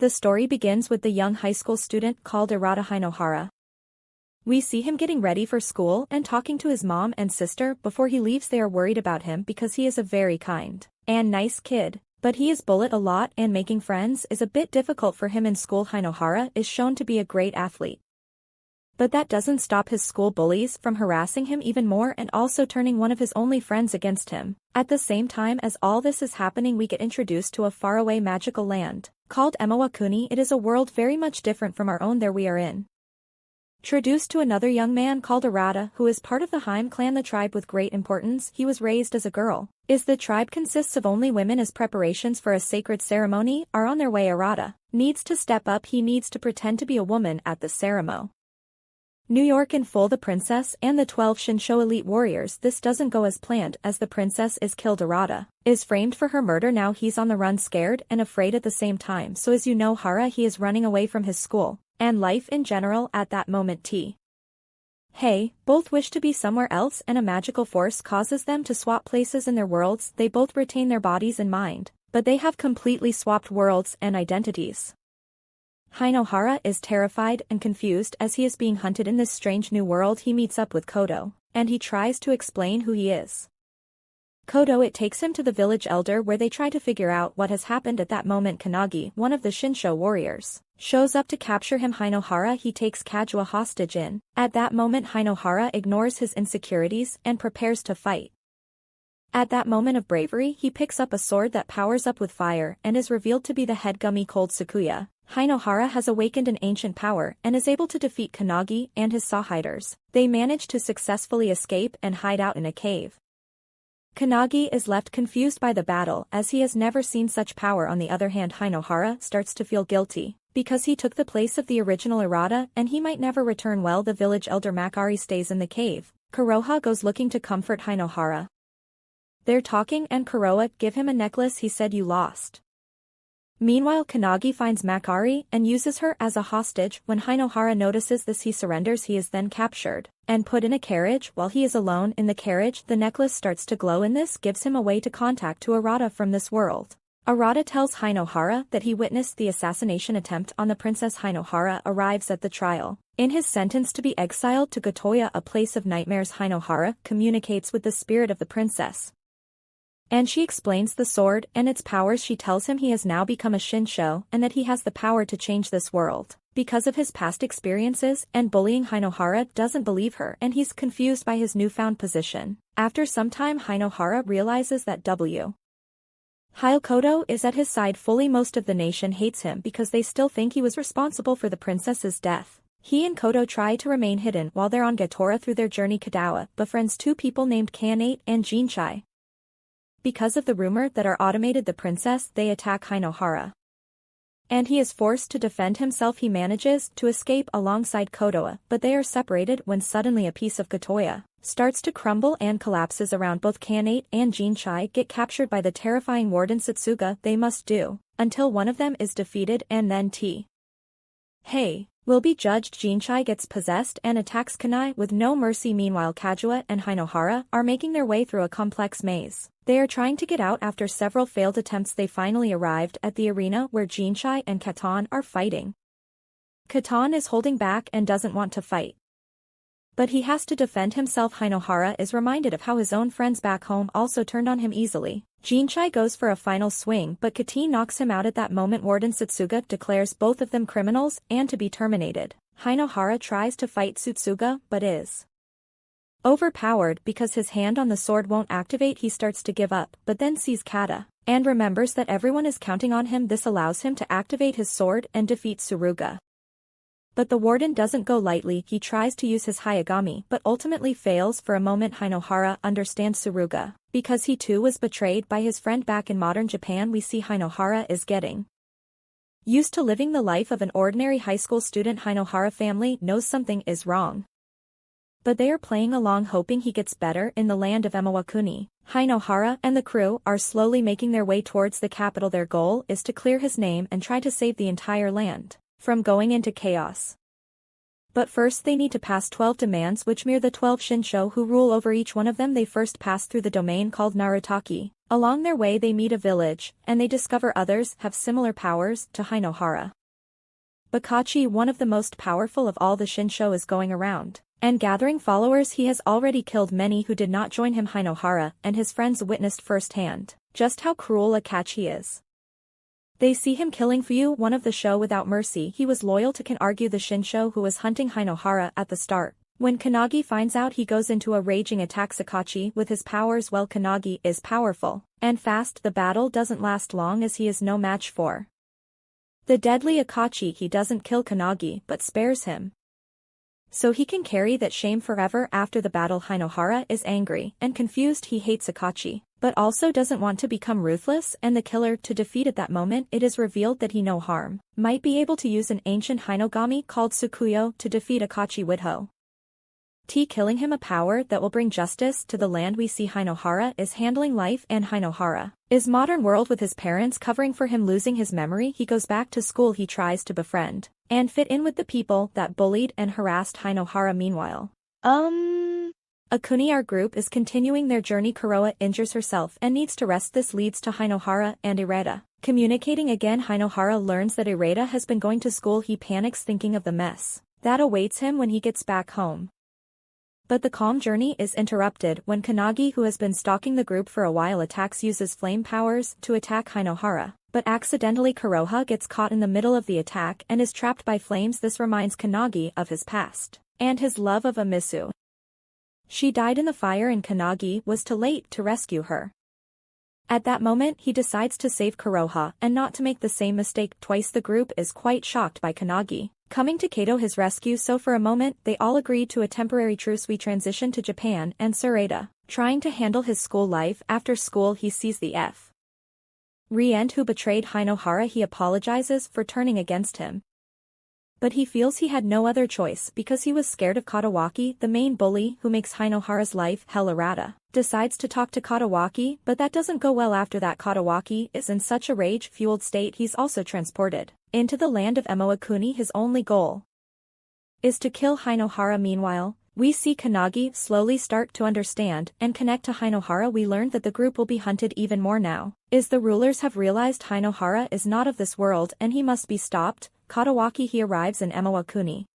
The story begins with the young high school student called Arata Hinohara. We see him getting ready for school and talking to his mom and sister before he leaves. They are worried about him because he is a very kind and nice kid, but he is bullied a lot and making friends is a bit difficult for him in school. Hinohara is shown to be a great athlete, but that doesn't stop his school bullies from harassing him even more and also turning one of his only friends against him. At the same time as all this is happening, we get introduced to a faraway magical land called Emawakuni. It is a world very much different from our own. There we are introduced to another young man called Arata, who is part of the Haim clan, the tribe with great importance. He was raised as a girl. The tribe consists of only women as preparations for a sacred ceremony are on their way. Arata needs to step up. He needs to pretend to be a woman at the ceremony. New York in full. The princess and the 12 Shinsho elite warriors. This doesn't go as planned as the princess is killed. Arata is framed for her murder. Now he's on the run, scared and afraid at the same time. So as you know, he is running away from his school and life in general at that moment. Hey, both wish to be somewhere else and a magical force causes them to swap places in their worlds. They both retain their bodies and mind, but they have completely swapped worlds and identities. Hinohara is terrified and confused as he is being hunted in this strange new world. He meets up with Kodo, and he tries to explain who he is. Kodo takes him to the village elder where they try to figure out what has happened. At that moment, Kanagi, one of the Shinsho warriors, shows up to capture him. Hinohara, he takes Kajua hostage in. At that moment, Hinohara ignores his insecurities and prepares to fight. At that moment of bravery, he picks up a sword that powers up with fire and is revealed to be the head gummy called Tsukuyo. Hinohara has awakened an ancient power and is able to defeat Kanagi and his Sawhiders. They manage to successfully escape and hide out in a cave. Kanagi is left confused by the battle as he has never seen such power. On the other hand, Hinohara starts to feel guilty because he took the place of the original Arata and he might never return. Well, the village elder Makari stays in the cave. Kuroha goes looking to comfort Hinohara. They're talking and Kuroha give him a necklace he said you lost. Meanwhile, Kanagi finds Makari and uses her as a hostage. When Hinohara notices this, he surrenders. He is then captured and put in a carriage. While he is alone in the carriage, the necklace starts to glow and this gives him a way to contact to Arata from this world. Arata tells Hinohara that he witnessed the assassination attempt on the princess. Hinohara arrives at the trial. In his sentence to be exiled to Gotoya, a place of nightmares, Hinohara communicates with the spirit of the princess, and she explains the sword and its powers. She tells him he has now become a Shinsho and that he has the power to change this world because of his past experiences and bullying. Hinohara doesn't believe her and he's confused by his newfound position. After some time, Hinohara realizes that Kodo is at his side fully. Most of the nation hates him because they still think he was responsible for the princess's death. He and Kodo try to remain hidden while they're on Gatora. Through their journey, Kadawa befriends two people named Qin Ye and Jinchai. Because of the rumor that are automated the princess, they attack Hinohara, and he is forced to defend himself. He manages to escape alongside Kodoa, but they are separated when suddenly a piece of Gotoya starts to crumble and collapses around. Both Qin Ye and Jinchai get captured by the terrifying warden Satsuga. They must do until one of them is defeated and then Hey will be judged. Jinchai gets possessed and attacks Kanai with no mercy. Meanwhile, Kajua and Hinohara are making their way through a complex maze. They are trying to get out after several failed attempts. They finally arrived at the arena where Jinchai and Katan are fighting. Katan is holding back and doesn't want to fight, but he has to defend himself. Hinohara is reminded of how his own friends back home also turned on him easily. Jinchai goes for a final swing but Kati knocks him out. At that moment, Warden Satsuga declares both of them criminals and to be terminated. Hinohara tries to fight Satsuga but is overpowered because his hand on the sword won't activate. He starts to give up but then sees Kata and remembers that everyone is counting on him. This allows him to activate his sword and defeat Tsuruga. But the warden doesn't go lightly. He tries to use his Hayagami but ultimately fails. For a moment, Hinohara understands Tsuruga because he too was betrayed by his friend. Back in modern Japan, we see Hinohara is getting used to living the life of an ordinary high school student. Hinohara family knows something is wrong, but they are playing along hoping he gets better. In the land of Emawakuni, Hinohara and the crew are slowly making their way towards the capital. Their goal is to clear his name and try to save the entire land from going into chaos. But first they need to pass 12 demands which mirror the 12 Shinsho who rule over each one of them. They first pass through the domain called Narutaki. Along their way they meet a village, and they discover others have similar powers to Hinohara. Bakachi, one of the most powerful of all the Shinsho, is going around and gathering followers. He has already killed many who did not join him. Hinohara and his friends witnessed firsthand just how cruel Akachi is. They see him killing Fuyu, one of the show, without mercy. He was loyal to Qin, argue the Shinsho who was hunting Hinohara at the start. When Kanagi finds out, he goes into a raging attack Akachi with his powers. Well, Kanagi is powerful and fast. The battle doesn't last long as he is no match for the deadly Akachi. He doesn't kill Kanagi but spares him, so he can carry that shame forever. After the battle, Hinohara is angry and confused. He hates Akachi, but also doesn't want to become ruthless and the killer to defeat. At that moment it is revealed that he no harm might be able to use an ancient Hinogami called Tsukuyo to defeat Akachi Widho. Killing him, a power that will bring justice to the land. We see Hinohara is handling life, and Hinohara is modern world with his parents covering for him. Losing his memory, he goes back to school. He tries to befriend and fit in with the people that bullied and harassed Hinohara. Meanwhile, Akuni, our group, is continuing their journey. Kuroa injures herself and needs to rest. This leads to Hinohara and Arata communicating again. Hinohara learns that Arata has been going to school. He panics thinking of the mess that awaits him when he gets back home. But the calm journey is interrupted when Kanagi, who has been stalking the group for a while, attacks, uses flame powers to attack Hinohara. But accidentally Kuroha gets caught in the middle of the attack and is trapped by flames. This reminds Kanagi of his past and his love of Amisu. She died in the fire and Kanagi was too late to rescue her. At that moment he decides to save Kuroha and not to make the same mistake twice. The group is quite shocked by Kanagi coming to Kato his rescue, so for a moment they all agreed to a temporary truce. We transition to Japan and Sarada trying to handle his school life. After school he sees the Riend who betrayed Hinohara. He apologizes for turning against him, but he feels he had no other choice because he was scared of Katawaki, the main bully who makes Hinohara's life hell. Arata decides to talk to Katawaki, but that doesn't go well. After that, Katawaki is in such a rage-fueled state he's also transported into the land of Akuni. His only goal is to kill Hinohara. Meanwhile, we see Kanagi slowly start to understand and connect to Hinohara. We learned that the group will be hunted even more now, as the rulers have realized Hinohara is not of this world and he must be stopped. Katawaki, he arrives in Akuni,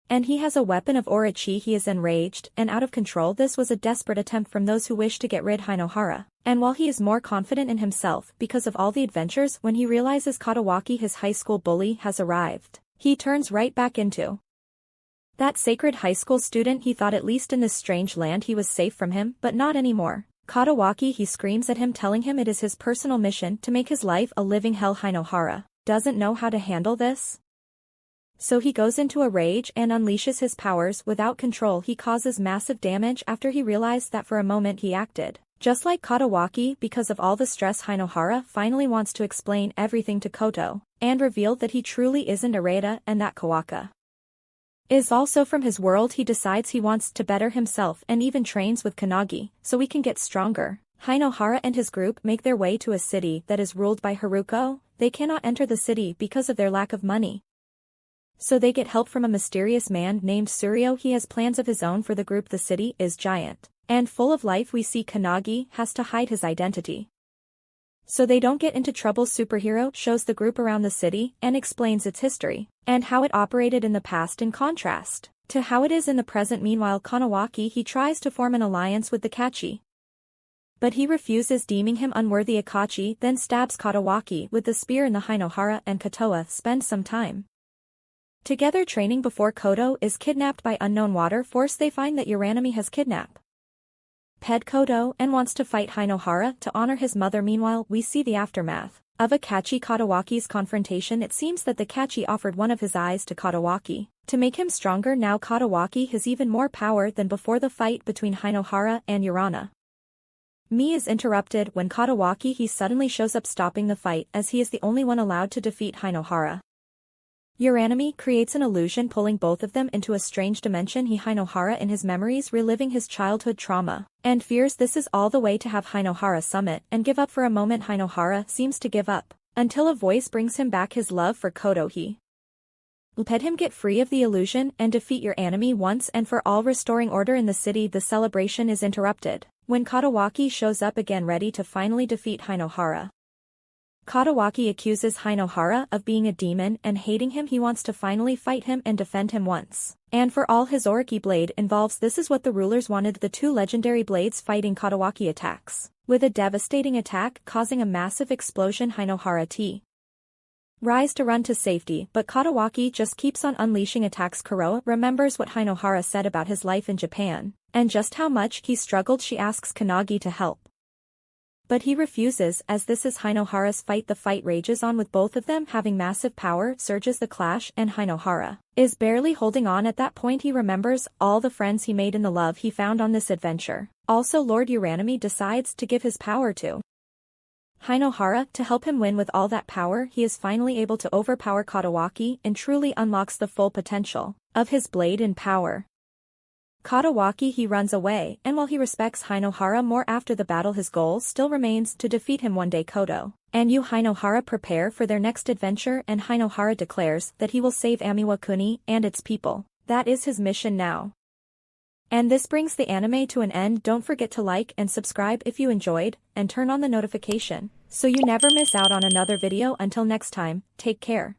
and he has a weapon of Orochi. He is enraged and out of control. This was a desperate attempt from those who wish to get rid Hinohara, and while he is more confident in himself because of all the adventures, when he realizes Katawaki, his high school bully, has arrived, he turns right back into that sacred high school student. He thought at least in this strange land he was safe from him, but not anymore. Katawaki, he screams at him, telling him it is his personal mission to make his life a living hell. Hinohara doesn't know how to handle this, so he goes into a rage and unleashes his powers without control. He causes massive damage after he realized that for a moment he acted just like Katawaki. Because of all the stress, Hinohara finally wants to explain everything to Koto and revealed that he truly isn't Arata and that Kawaka is also from his world. He decides he wants to better himself and even trains with Kanagi so he can get stronger. Hinohara and his group make their way to a city that is ruled by Haruko. They cannot enter the city because of their lack of money, so they get help from a mysterious man named Suryo. He has plans of his own for the group. The city is giant and full of life. We see Kanagi has to hide his identity so they don't get into trouble. Superhero shows the group around the city and explains its history and how it operated in the past in contrast to how it is in the present. Meanwhile, Kanawaki, he tries to form an alliance with the Kachi, but he refuses, deeming him unworthy. Akachi then stabs Katawaki with the spear in the Hinohara and Katoa spend some time together training before Koto is kidnapped by unknown water force. They find that Uranami has kidnapped Koto and wants to fight Hinohara to honor his mother. Meanwhile, we see the aftermath of Akachi Katawaki's confrontation. It seems that the Kachi offered one of his eyes to Katawaki to make him stronger. Now Katawaki has even more power than before the fight between Hinohara and Urana. Mi is interrupted when Katawaki, he suddenly shows up, stopping the fight as he is the only one allowed to defeat Hinohara. Uranami creates an illusion, pulling both of them into a strange dimension. He Hinohara in his memories, reliving his childhood trauma and fears. This is all the way to have Hinohara summit and give up. For a moment Hinohara seems to give up until a voice brings him back, his love for Koto. He Let him get free of the illusion and defeat your enemy once and for all, restoring order in the city. The celebration is interrupted when Katawaki shows up again, ready to finally defeat Hinohara. Katawaki accuses Hinohara of being a demon and hating him. He wants to finally fight him and defend him once and for all. His Oriki blade involves. This is what the rulers wanted. The two legendary blades fighting. Katawaki attacks with a devastating attack, causing a massive explosion. Hinohara tries to run to safety, but Katawaki just keeps on unleashing attacks. Kuroa remembers what Hinohara said about his life in Japan and just how much he struggled. She asks Kanagi to help, but he refuses as this is Hinohara's fight. The fight rages on with both of them having massive power. Surges the clash and Hinohara is barely holding on at that point. He remembers all the friends he made and the love he found on this adventure. Also, Lord Uranami decides to give his power to Hinohara to help him win. With all that power, he is finally able to overpower Katawaki and truly unlocks the full potential of his blade and power. Katawaki he runs away, and while he respects Hinohara more after the battle, his goal still remains to defeat him one day. Kodo and Hinohara prepare for their next adventure, and Hinohara declares that he will save Amiwakuni and its people. That is his mission now. And this brings the anime to an end. Don't forget to like and subscribe if you enjoyed, and turn on the notification so you never miss out on another video. Until next time, take care.